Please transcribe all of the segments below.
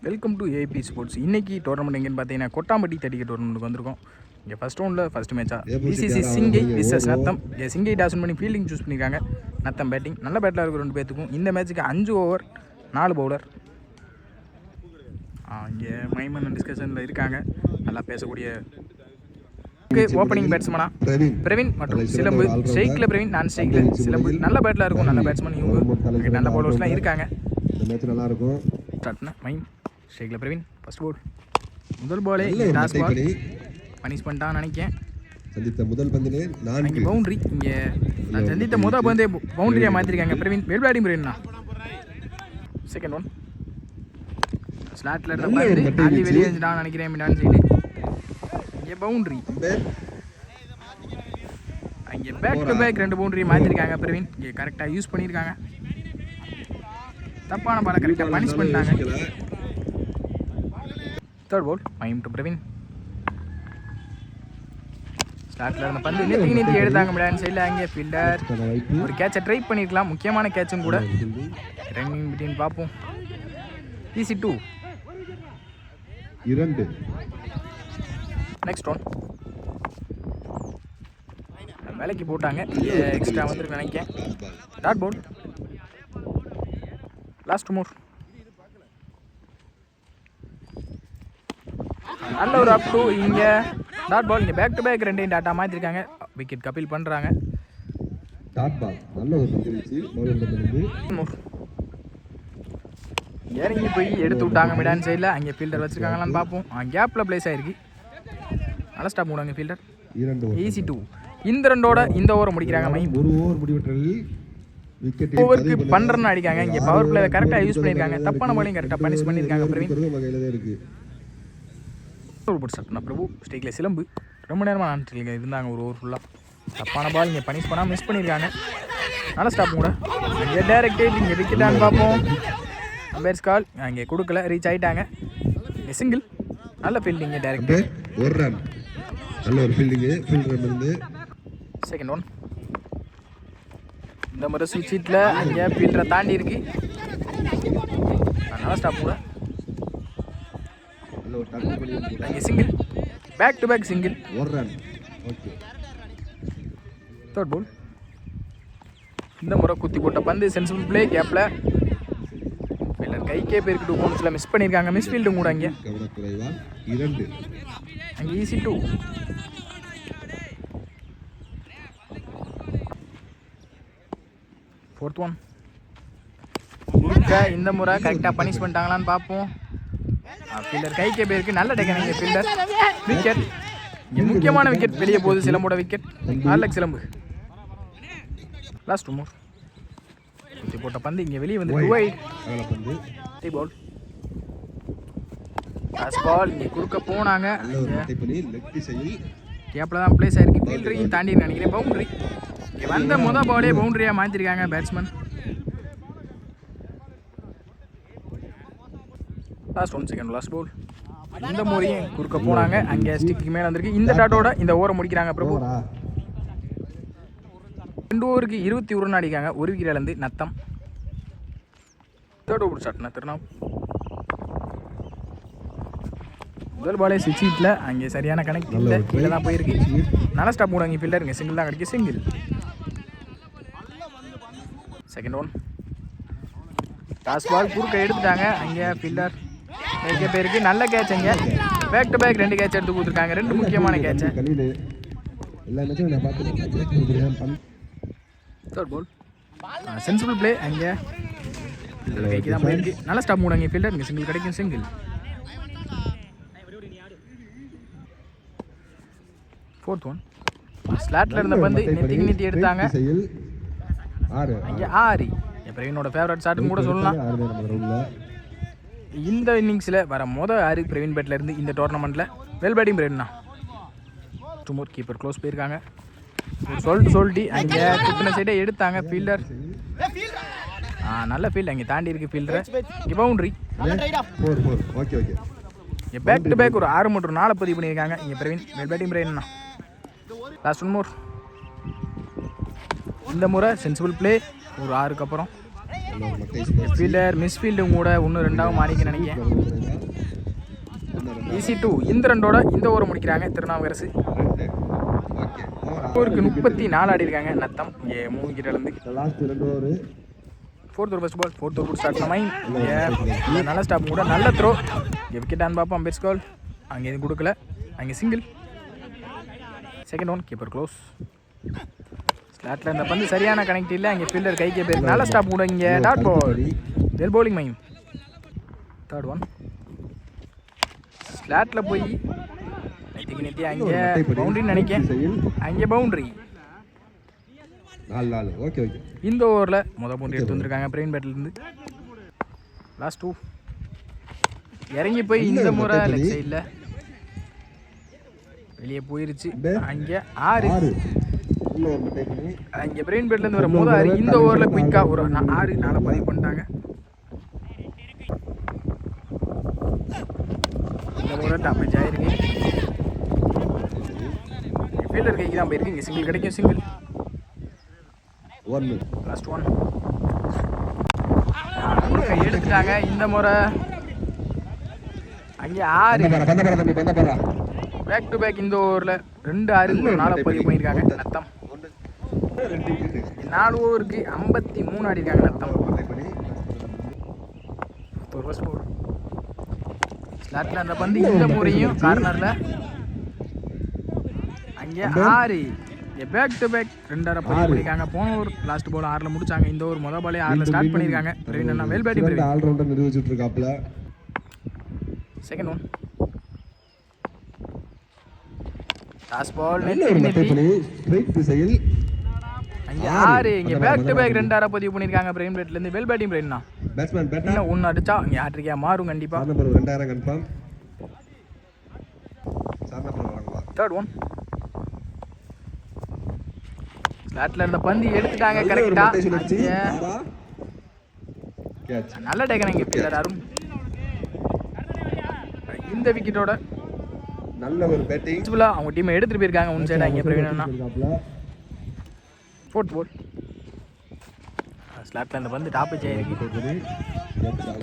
Welcome to AB sports. இன்றைக்கி tournament எங்கேன்னு பார்த்தீங்கன்னா கொட்டாம்பட்டி தடிக்க டோர்னமெண்ட்டுக்கு வந்திருக்கோம். இங்கே ஃபஸ்ட் ரவுண்டில் ஃபஸ்ட் மேட்சாக பிசிசி சிங்கை விசஸ் நத்தம். சிங்கை டாஸ்ன் பண்ணி ஃபீல்டிங் சூஸ் பண்ணியிருக்காங்க. நத்தம் பேட்டிங். நல்ல பேட்டில் இருக்கும் ரெண்டு பேர்த்துக்கும். இந்த மேட்ச்சுக்கு 5 ஓவர் 4 பவுலர். இங்கே மைமன் டிஸ்கஷனில் இருக்காங்க. நல்லா பேசக்கூடிய ஓப்பனிங் பேட்ஸ்மனா பிரவீன் மற்றும் சிலம்பு. ஸ்ட்ரைக்கில் பிரவீன், நான் ஸ்ட்ரைக்கில் சிலம்பு. நல்ல பேட்டில் இருக்கும். நல்ல பேட்ஸ்மேன் இவங்க. நல்ல பவுலர்ஸ்லாம் இருக்காங்க. நல்லாயிருக்கும். ஸ்டார்ட்னா மைம் ஸ்ட்ரைக்கில் பிரவீன். ஃபர்ஸ்ட் பால் முதல் பாலே டாஸ் பால் பனிஷ் பண்ணிட்டான்னு நினைக்கிறேன். சந்தித்த முதல் பந்திலே இங்கே பவுண்ட்ரி. இங்கே நான் சந்தித்த முதல் பந்தே பவுண்ட்ரியாக மாற்றிருக்காங்க பிரவீன். வெல் பேட்டிங் பிரவீன்னா. செகண்ட் ஒன் ஸ்லாட்டில் இருந்த பார்த்து ஆண்டி வெளியே இருந்துட்டான்னு நினைக்கிறேன். மிடான் சைடு இங்கே பவுண்ட்ரி. இங்கே பேக் டு பேக் 2 பவுண்ட்ரியை மாற்றிருக்காங்க பிரவீன். இங்கே கரெக்டாக யூஸ் பண்ணியிருக்காங்க. தப்பான பாலை கரெக்டாக பனிஷ் பண்ணிட்டாங்க. தேர்ட் பால் மைம் டு பிரவீன். ஸ்டார்ட்ல இருந்த பந்து நீத்தி எடுத்தாங்க மிடான் சைடில். அங்கே ஃபீல்டர் ஒரு கேட்சை ட்ரை பண்ணியிருக்கலாம். முக்கியமான கேட்சும் கூட. ரன்னிங் பிட்வீன் பார்ப்போம். ஈஸி 2. நெக்ஸ்ட் ஒன் வேலைக்கு போட்டாங்க. எக்ஸ்ட்ரா வந்துருக்கு நினைக்கிறேன். Dot ball last more. நல்ல ஒரு அப் டு. இங்கே டாட் பால். இங்கே பேக் டு பேக் 2 டாட்டா மாற்றிருக்காங்க. விக்கெட் கப்பீல் பண்ணுறாங்க. இறங்கி போய் எடுத்து விட்டாங்க மிடான் சைடில். அங்கே ஃபீல்டர் வச்சுருக்காங்களான்னு பார்ப்போம். கேப்பில் பிளேஸ் ஆகிருக்கு. நல்ல ஸ்டாப் போடுவாங்க ஃபீல்டர். ஈஸி 2. இந்த ரெண்டோட இந்த ஓவரை முடிக்கிறாங்க. மைம் ஒரு ஓவர் முடிவெட்டலில் ஓவருக்கு 12 ரன் அடிக்காங்க. இங்கே பவர் பிளேவை கரெக்டாக யூஸ் பண்ணியிருக்காங்க. தப்பான பாலையும் கரெக்டாக பனிஷ் பண்ணியிருக்காங்க பிரவீன். பிரபு ஸ்டேக்கில் சிலம்பு ரொம்ப நேரமாக நான் இருந்தாங்க ஒரு ஓவர் ஃபுல்லாக. தப்பான பால் இங்கே பனிஷ் பண்ணால் மிஸ் பண்ணியிருக்காங்க. நல்ல ஸ்டாப் கூட. இங்கே டேரக்ட் இங்கே விக்கெட்டான்னு பார்ப்போம். அம்பேர்ஸ் கால் இங்கே கொடுக்கல. ரீச் ஆகிட்டாங்க. இங்கே சிங்கிள். நல்ல ஃபீல்டிங்கு டேரக்ட். ஒரு ரன். நல்ல ஒரு ஃபீல்டிங்கு. Fielder second one. இந்த முறை ஸ்விட்ச் ஹிட்டில் அங்கே ஃபீல்டரை தாண்டி இருக்கு. நல்ல ஸ்டாப் கூட. அங்கே single. Back to back single. ஒரு ரன். ஓகே. Third ball. இந்த முறை குத்தி போட்ட பந்து சென்சிபிள் பிளே. கேப்பில் ஃபீல்டர் கைக்கே போயிருக்கு. 2 பவுன்ஸில் மிஸ் பண்ணியிருக்காங்க. மிஸ் ஃபீல்டும் கூட. அங்கே அங்கே ஈஸி 2. Fourth one. இந்த முறை கரெக்டாக பனிஷ் பண்ணிட்டாங்களான்னு பார்ப்போம். ஃபீல்டர் கைக்கே போயிருக்கு. நல்ல டெக்கனிங்க ஃபீல்டர். விக்கெட். இங்கே முக்கியமான விக்கெட் வெளியே போகுது. சிலம்போட விக்கெட். நல்ல சிலம்பு. லாஸ்ட் மோர். குத்தி போட்ட பந்து இங்கே வெளியே வந்து பால். லாஸ்ட் பால் இங்கே குறுக்க போனாங்க. கேப்பில் தான் பிளேஸ் ஆயிருக்கு. ஃபீல்டரையும் தாண்டி நினைக்கிறேன். பவுண்டரி. இங்கே வந்த முதல் பாலே பவுண்டரியாக மாற்றிருக்காங்க batsman. Last one second last ball. இந்த முறையும் குறுக்க போனாங்க. அங்கே ஸ்டிக்கு மேலே வந்திருக்கு. இந்த டாட்டோட இந்த ஓவரை முடிக்கிறாங்க பிரபு. 2 ஓவருக்கு 21 ரன் அடிக்காங்க. ஒரு விக்கெட் இழந்து நத்தம். தேர்ட் ஓவர் ஸ்டார்ட்னா திருநாம். முதல் பாலே ஸ்விட்ச் ஹிட்டில் அங்கே சரியான கனெக்ட் இல்லை. கீழே தான் போயிருக்கு. நல்ல ஸ்டாப் போடுவாங்க ஃபீல்டர். இங்கே சிங்கிள் தான் கிடைக்கும். Single. Second one. Toss ball குறுக்க எடுத்துட்டாங்க. அங்கே ஃபீல்டர் கைக்கே போயிருக்கு. நல்ல கேட்ச். அங்கே பேக் டு பேக் 2 கேட்ச் எடுத்து கொடுத்துருக்காங்க. 2 முக்கியமான கேட்சை. Third ball sensible play. அங்கே கைக்கு தான் போயிருக்கு. நல்ல ஸ்டாப் போடுவாங்க ஃபீல்டர். இங்கே சிங்கிள் கிடைக்கும். சிங்கிள். Fourth one. ஸ்லாட்டில் இருந்த பந்து நீத்தி எடுத்தாங்க. அங்கே 6. பிரவீனோட ஃபேவரட் ஷாட்னு கூட சொல்லலாம். இந்த இன்னிங்ஸில் வர மொதல் 6 பிரவீன் பேட்டில் இருந்து இந்த டோர்னமெண்ட்டில். வெல் பேட்டிங் பிரவீன்னா. டுமோர் கீப்பர் க்ளோஸ் போயிருக்காங்க. சொல்லிட்டு அங்கே குத்தின சைடே எடுத்தாங்க ஃபீல்டர். நல்ல ஃபீல்டு. அங்கே தாண்டி இருக்குது ஃபீல்டரை. இங்கே பவுண்ட்ரி. இங்கே பேக் டு பேக் ஒரு 6 மற்றும் 4 பதிவு பண்ணியிருக்காங்க. இங்கே பிரவீன். வெல் பேட்டிங் பிரவீன்னா. Last one more. இந்த முறை சென்சிபிள் பிளே. ஒரு 6க்கு அப்புறம் ஃபீல்டர் மிஸ் ஃபீல்டும் கூட 1-2 மாறிக்க நினைக்கிறேன். ஈஸி 2 இந்த ரண்டோட இந்த ஓவர் முடிக்கிறாங்க திருநாவுக்கரசு. ஓவருக்கு 34 ஆடி இருக்காங்க நத்தம். இங்கே 3 விக்கெட் இழந்து last 2 over. Fourth over first ball. Fourth over start பண்ண மைன் நல்ல ஸ்டாப் கூட நல்ல த்ரோ. இங்கே விக்கெட் ஆன் பார்ப்போம். அம்பேர் கால் அங்கே எதுவும் கொடுக்கல. அங்கே single. Second one keeper close. ஸ்லாட்டில் இந்த பந்து சரியான கனெக்ட் இல்லை. அங்கே ஃபீல்டர் கைக்கே போயிருக்கு. நல்ல ஸ்டாப் கூட. இங்கே டாட் பால் வெல் பவுலிங் மைம். தேர்ட் ஒன் ஸ்லாட்டில் போய் நெத்தி அங்கே பவுண்டரின்னு நினைக்கேன். அங்கே பவுண்டரி. 4 okay okay. இந்த ஓவரில் பவுண்டரி எடுத்து வந்திருக்காங்க பிரெயின் பேட்லேருந்து. லாஸ்ட் 2 இறங்கி போய் இந்த முறை லெக் சைடில் வெளியே போயிருச்சு. அங்கே 6 அங்கே பிரெயின் பேட்லேருந்து வர 6 இந்த ஓவரில் குயிக்காக ஒரு 6 4 பதிவு பண்ணிட்டாங்க. இந்த முறை டாப்பேஜ் ஆயிருக்கு. ஃபீல்டர் கைக்கு தான் போயிருக்கு. இங்கே சிங்கிள் கிடைக்கும். சிங்கிள். லாஸ்ட் ஒன் எடுத்துட்டாங்க. இந்த முறை அங்கே 6 பேக் டு பேக் இந்த ஓவரில் 2 6 4 பதிவு பண்ணியிருக்காங்க நத்தம். 4 ஓவருக்கு 53 ஆடி இருக்காங்க நத்தம். ஸ்லாட்டில் அந்த பந்து இந்த முறையும் கார்னரில் அங்கே 6 பேக் டு பேக் 2 பதிவு பண்ணியிருக்காங்க. போன ஓவர் லாஸ்ட் பால் 6ல் முடிச்சாங்க. இந்த ஓவர் மொதல் பாலே 6ல் ஸ்டார்ட் பண்ணியிருக்காங்க. Praveen well batting. ஆல்ரவுண்டர் நிரூபிச்சுட்டு இருக்காப்ல. Second one last ball straight திசையில் அங்கே 6 இங்கே பேக் டு பேக் 2 பதிவு பண்ணியிருக்காங்க. பிரெயின் பேட்லேருந்து வெல் பேட்டிங். பிரெயின்னா பேட்ஸ்மேன் இன்னும் 1 அடிச்சா இங்கே ஹேட்ரிக்கா மாறும் கண்டிப்பாக. Number 2000 confirm. தேர்ட் ஒன் ஸ்லாட்டில் இருந்த பந்து எடுத்துட்டாங்க கரெக்டாக. நல்ல டேக்கன் இங்கே ஃபீல்டர் அருண். இந்த விக்கெட்டோட நல்ல ஒரு பேட்டிங் அவங்க டீமை எடுத்துட்டு போயிருக்காங்க. ஒன் சைடாக இங்கே பிரவீனா. ஃபோர்த் போல் ஸ்லாட்டில் இந்த பந்து டாப் ஆகிருக்கு.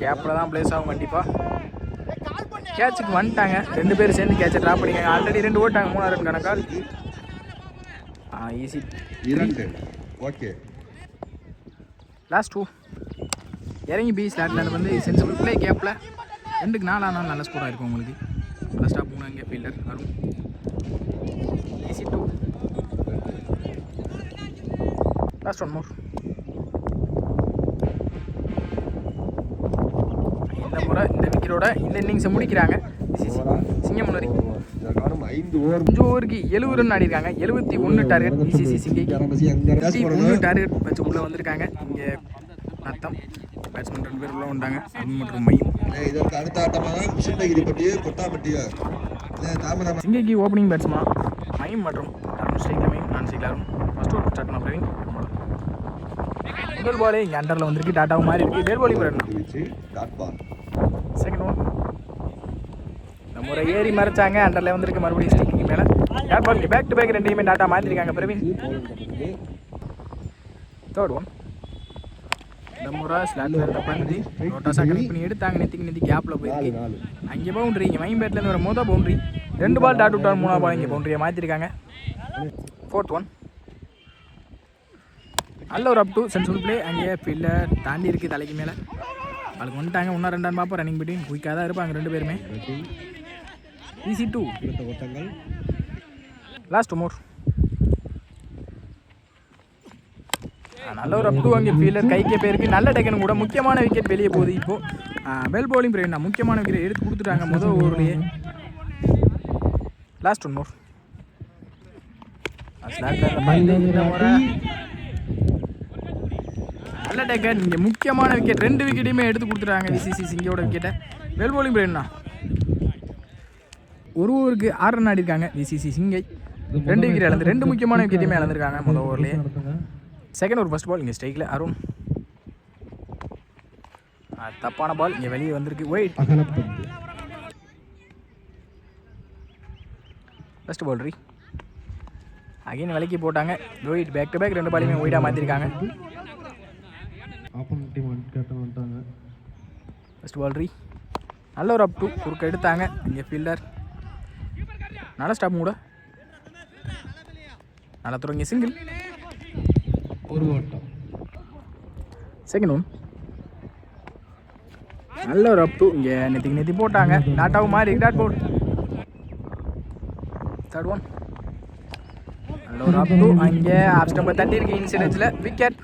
கேப்பில் தான் பிளேஸ் ஆகும் கண்டிப்பாக. கேட்சுக்கு வந்துட்டாங்க. 2 பேர் சேர்ந்து கேட்சை ட்ராப் பண்ணிக்காங்க. ஆல்ரெடி 2 ஓட்டாங்க. 3 ரன் கணக்கால். Easy 2 okay. லாஸ்ட் 2 இறங்கி பி ஸ்லாட்டில் அந்த வந்து சென்சிபிள் பிளே கேப்பில் 2க்கு 4 ஆனாலும் நல்ல ஸ்கோராக இருக்கும் உங்களுக்கு. நல்ல ஸ்டாப் போகணும் இங்கே ஃபீல்டர் வரும். ஈஸி 2 லாஸ்ட் 1 மோர். இந்த முறை இந்த விக்கெட்டோட இந்த இன்னிங்ஸை முடிக்கிறாங்க. சிங்கம் முன்னேறி 5 ஓவருக்கு 70 ரன் ஆடி இருக்காங்க. 71 டார்கெட் பிசிசி சிங்கை 71 டார்கெட் வச்சு உள்ளே வந்திருக்காங்க. இங்கே நத்தம் பேட்ஸ்மேன் 2 பேர் உள்ள வந்தாங்க. அருண் மற்றும் மையம். இதற்கு அடுத்த ஆட்டமாக சிங்ககிரி பட்டிய கொட்டாப்பட்டிய சிங்கைக்கு ஓப்பனிங் பேட்ஸ்மேன் மையம் மற்றும் அருண் ஸ்ட்ரைக்கில் மையம் நான் ஸ்ட்ரைக்கில் அருண். ஃபர்ஸ்ட் ஓவர் ஸ்டார்ட் பண்ண பிரவீன். முதல் பாலே இங்கே அண்டரில் வந்திருக்கு. டாட்டாவும் மாறி இருக்குது. வேல் பாலிங் பண்ணணும். செகண்ட் ஒன் இந்த முறை ஏறி மறைச்சாங்க. அண்டரில் வந்திருக்கு. மறுபடியும் ஸ்டிக்கு மேலே dot ball. Back to back 2யுமே டாட்டா மாற்றிருக்காங்க பிரவீன். தேர்ட் ஒன் இந்த முறை ஸ்லாட்டில் இருந்த பந்து ரோட்டாஸாக கனெக்ட் பண்ணி எடுத்தாங்க. நெத்தி கேப்பில் போயிருக்கு. அங்கே பவுண்ட்ரி. இங்கே மைம் பேட்லேருந்து வர மொதல் பவுண்ட்ரி. 2 பால் டாட் விட்டால் 3ஆவது பால் இங்கே பவுண்ட்ரியை மாற்றிருக்காங்க. ஃபோர்த் ஒன் நல்ல ஒரு அப் டு சென்சிபிள் பிளே. அங்கே ஃபீல்டர் தாண்டி இருக்குது தலைக்கு மேலே. அதுக்கு வந்துட்டாங்க. 1 2 ரன் பார்ப்போம். ரன்னிங் பிட்வீன் குயிக்காக தான் இருப்பாங்க 2 பேருமே. Easy 2 last more. நல்ல ஒரு அப் டு அங்கே ஃபீல்டர் கைக்கே போயிருக்கு. நல்ல டேக்கன் கூட. முக்கியமான விக்கெட் வெளியே போகுது. இப்போது வெல் பவுலிங் பிரவீனா முக்கியமான விக்கெட் எடுத்து கொடுத்துட்டாங்க முதல் ஓவர்லேயே. லாஸ்ட் 1 மோர். நல்ல டேக்கன் இங்கே முக்கியமான விக்கெட். 2 விக்கெட்டையுமே எடுத்து கொடுத்துட்டாங்க விசிசி சிங்கியோட விக்கெட்டை. வெல் பவுலிங் பிரவீனா 1 ஓவருக்கு 6 ரன் ஆடி இருக்காங்க. விசிசி சிங்கை 2 விக்கெட் இழந்து 2 முக்கியமான விக்கெட்டையுமே இழந்திருக்காங்க முதல் ஓவர்லேயே. செகண்ட் ஓவர் ஃபர்ஸ்ட் பால் இங்கே ஸ்ட்ரைக்கில் அருண். தப்பான பால் இங்கே வெளியே வந்திருக்கு. ஒயிட் ஃபர்ஸ்ட் பவுல்ட்ரி அகைன் விலைக்கு போட்டாங்க. ஒயிட் பேக் டு பேக் 2 பாலையுமே ஒயிட்டாக மாற்றிருக்காங்க. ஃபர்ஸ்ட் பவுல்ட்ரி நல்ல ஒரு அப் டூ குறுக்க எடுத்தாங்க இங்கே ஃபீல்டர். நல்ல ஸ்டாப் கூட. நல்லா தொடங்கி சிங்கிள். ஒரு ஓட்டம். Second one. நல்ல ஒரு அப் டூ இங்கே நெத்தி போட்டாங்க. டாட்டாவும் மாறி டாட் போல். Third one. நல்ல ஒரு அப் டூ அங்கே ஆஃப் ஸ்டம்பை தட்டி இருக்கு இன்சிடென்ட்ஸில் விக்கெட்.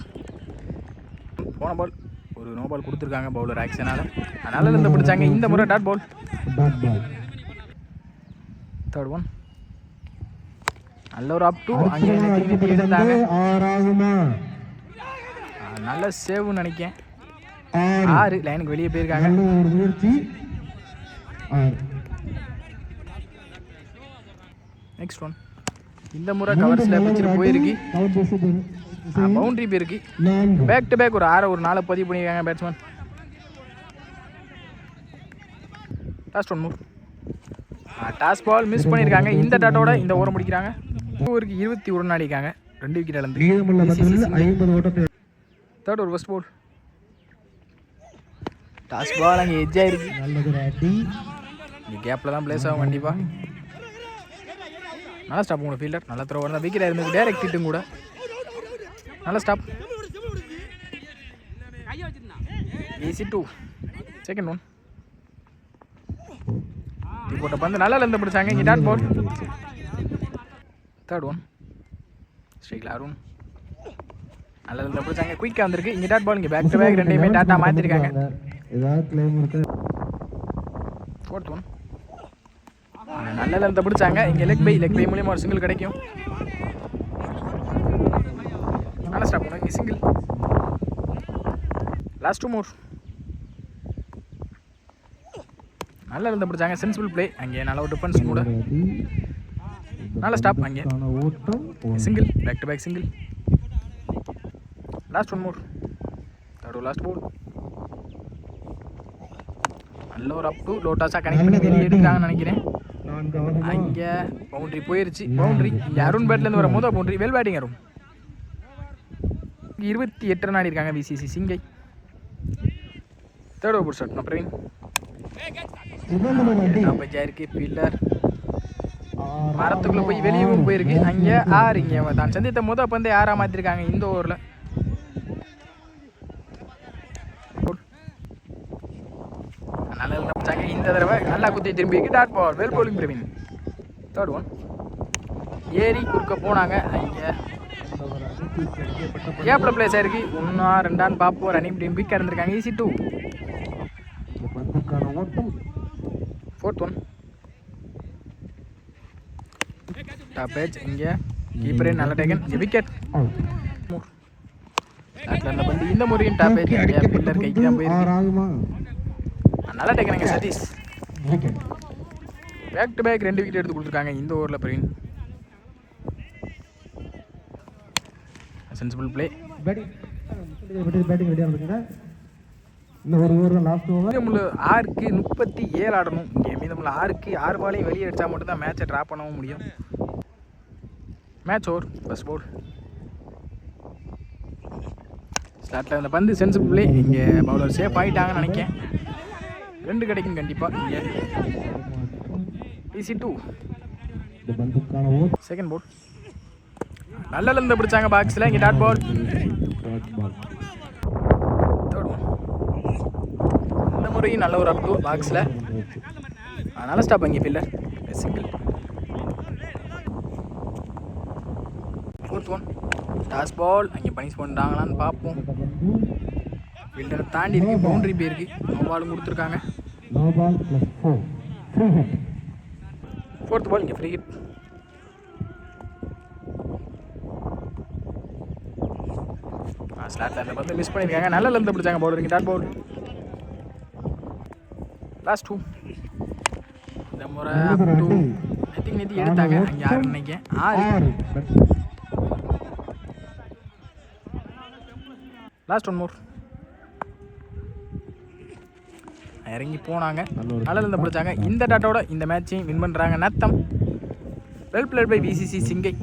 போன பால் ஒரு நோ பால் கொடுத்துருக்காங்க பவுலர் ஆக்ஷனால். அதனால இருந்து பிடிச்சாங்க இந்த முறை டாட் பால். Third one. நல்ல ஒரு அப் டூ அங்கே நெத்தி எடுத்தாங்க. நல்ல சேவ்னு நினைக்கேன். 6 லைனுக்கு வெளியே போயிருக்காங்க. Next one. இந்த முறை கவர்ஸில் பிடிச்சிட்டு போயிருக்கு. பவுண்டரி போயிருக்கு. பேக் டு பேக் ஒரு 6 ஒரு 4 பதிவு பண்ணியிருக்காங்க batsman. Last one move. Toss ball miss பண்ணியிருக்காங்க. இந்த டாட்டோட இந்த ஓரம் முடிக்கிறாங்க. ஓவருக்கு 21 ரன் அடிக்காங்க. 2 விக்கெட் இழந்து. தேர்ட் ஒரு ஃபர்ஸ்ட் பால். டாஸ் பால் அங்கே எட்ஜ் ஆயிருக்கு. இங்கே கேப்பில் தான் பிளேஸ் ஆகும் கண்டிப்பாக. நல்லா ஸ்டாப் உங்களோட ஃபீல்டர். நல்ல த்ரோ வரலாம். விக்கெட் இருந்தது டேரக்ட் ஹிட்டும் கூட. நல்ல ஸ்டாப். ஈஸி 2. Second one. போட்ட பந்து நல்லா இருந்து பிடிச்சாங்க இங்கே டாட் பால். Third one. ஸ்ட்ரைக்கில் அருண் நல்லா இருந்து பிடிச்சாங்க. குயிக்காக வந்திருக்கு இங்கே டாட் பால். இங்கே பேக் டு பேக் ரெண்டையுமே டாட்டா மாற்றிருக்காங்க. Fourth one. நல்லா இருந்து பிடிச்சாங்க இங்கே லெக் பை மூலியமாக ஒரு சிங்கிள் கிடைக்கும். நல்லா ஸ்டாப் பண்ணுவோம் இங்கே சிங்கிள். லாஸ்ட் 2 மோர். நல்லா இருந்து பிடிச்சாங்க. சென்சிபிள் பிளே அங்கே நல்ல ஒரு டிஃபென்ஸ் கூட. நல்ல ஸ்டாப் அங்கே single. Back to back single. Last 1 more. Third last ball. நல்ல ஒரு அப் டு லோட்டாஸாக கனெக்ட் பண்ணி வெளியே எடுக்கிறாங்கன்னு நினைக்கிறேன். அங்கே பவுண்ட்ரி போயிருச்சு. பவுண்ட்ரி இங்கே அருண் பேட்லேருந்து வர முதல் boundary. Well batting Arun. 28 run ஆடிருக்காங்க பிசிசி சிங்கை. தேர்ட் ஓவர் ஷாட் நான் பிரவீன். இருக்கு ஃபீல்டர் மரத்துக்குள்ளே போய் வெளியவும் போயிருக்கு. அங்கே 6 இங்கே தான் சந்தித்த முதல் பந்து 6 மாற்றிருக்காங்க இந்த ஓவரில். நல்லா நினைச்சாங்க இந்த தடவை. நல்லா குத்தி திரும்பி dot ball. Well bowling Praveen. Third one. ஏறி குறுக்க போனாங்க. அங்கே கேப்பில் பிளேஸ் ஆயிருக்கு. 1 2 பார்ப்போம். ரன்னிங் டீம் வீக்காக இருந்திருக்காங்க. Easy 2. Fourth one. Top age இங்கே கீப்பரே நல்ல டேக்கன். விக்கெட். அந்த பந்து இந்த முறையும் டாப் ஏஜ் இங்கே பில்லர் கைக்கு தான் போயிருக்கு. நல்லா டேக்கனுங்க Satish. Back to back 2 wicket எடுத்து கொடுத்துருக்காங்க இந்த ஓவரில் பிரவீன். Sensible play. மீதமுள்ள 6க்கு 37 ஆடணும். இங்கே மீதமுள்ள 6க்கு 6 பாலையும் வெளியே அடித்தா மட்டும்தான் மேட்சை ட்ரா பண்ணவும் முடியும். Match over. First ball. ஸ்டார்ட்டில் இந்த பந்து சென்சிபிள் பிளே. இங்கே பவுலர் சேஃப் ஆகிட்டாங்கன்னு நினைக்கிறேன். 2 கிடைக்கும் கண்டிப்பாக. இங்கே ஈஸி 2. Second ball. நல்ல இருந்து பிடிச்சாங்க பாக்ஸில். இங்கே டாட் பால். இந்த முறையும் நல்ல ஒரு அப் டூ பாக்ஸில். நல்ல ஸ்டாப் அங்கே fielder single. Fourth one. Toss ball அங்கே பனிஷ் பண்ணிட்டாங்களான்னு பார்ப்போம். ஃபீல்டரை தாண்டி இருக்கு. பவுண்டரி போயிருக்கு. நோ பாலும் கொடுத்துருக்காங்க. ஃபோர்த் பால் இங்கே ஃப்ரீ ஹிட். ஸ்லாட்டில் அந்த பந்து மிஸ் பண்ணியிருக்காங்க. நல்ல லென்த் பிடிச்சாங்க பவுலர். இங்கே டாட் பவுல். லாஸ்ட் 2. இந்த முறை 2 நெத்தி எடுத்தாங்க. அங்கே 6 நினைக்கிறேன். 6. லாஸ்ட் 1 மோர். இறங்கி போனாங்க. நல்ல லென்த் பிடிச்சாங்க. இந்த டாட்டோட இந்த மேட்சையும் வின் பண்ணுறாங்க Natham. Well played by BCC சிங்கை.